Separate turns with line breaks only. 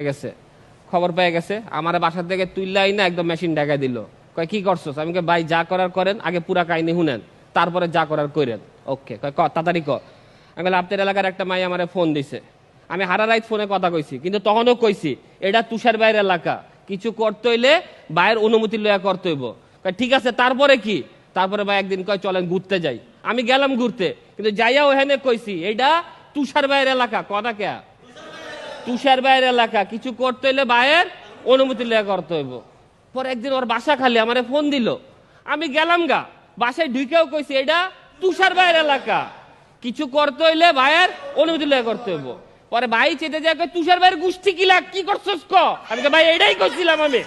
গেছে, খবর পেয়ে গেছে, আমার বাসার থেকে তুললাই না একদম মেশিন ঢাকায় দিল। কয় কি করছস? আমি ভাই যা করার করেন, আগে পুরা কাহিনী শুনেন, তারপরে যা করার করেন। ওকে, কয় তাড়াতাড়ি কর। আমি বললাম আপনার এলাকার একটা মাই আমার ফোন দিছে, আমি হারা রাত ফোনে কথা কইছি, কিন্তু তখনও কইছি এটা তুষার বাইরের এলাকা, কিছু করতে হইলে বাইরের অনুমতি লইয়া করতে হইব। ঠিক আছে, তারপরে কি? তারপরে ভাই একদিন কয় চলেন ঘুরতে যাই। আমি গেলাম ঘুরতে, কিন্তু যাইয়া ওখানে কইছি এটা তুষার বাইরের এলাকা। কথা কে? তুষার বাইরের এলাকা, কিছু করতে হইলে বাইরের অনুমতি লইয়া করতে হইব। পরে একদিন ওর বাসা খালি আমারে ফোন দিল, আমি গেলাম গা, বাসায় ঢুকেও কইছি এটা তুষার বাইরের এলাকা, কিছু করতে হইলে ভাইয়ের অনুমতি লইয়া করতে হইব। পরে ভাই চেতে যায় তুষার ভাইয়ের গোষ্ঠী কিলা কি করছস ক? আমি ভাই এটাই করছিলাম আমি।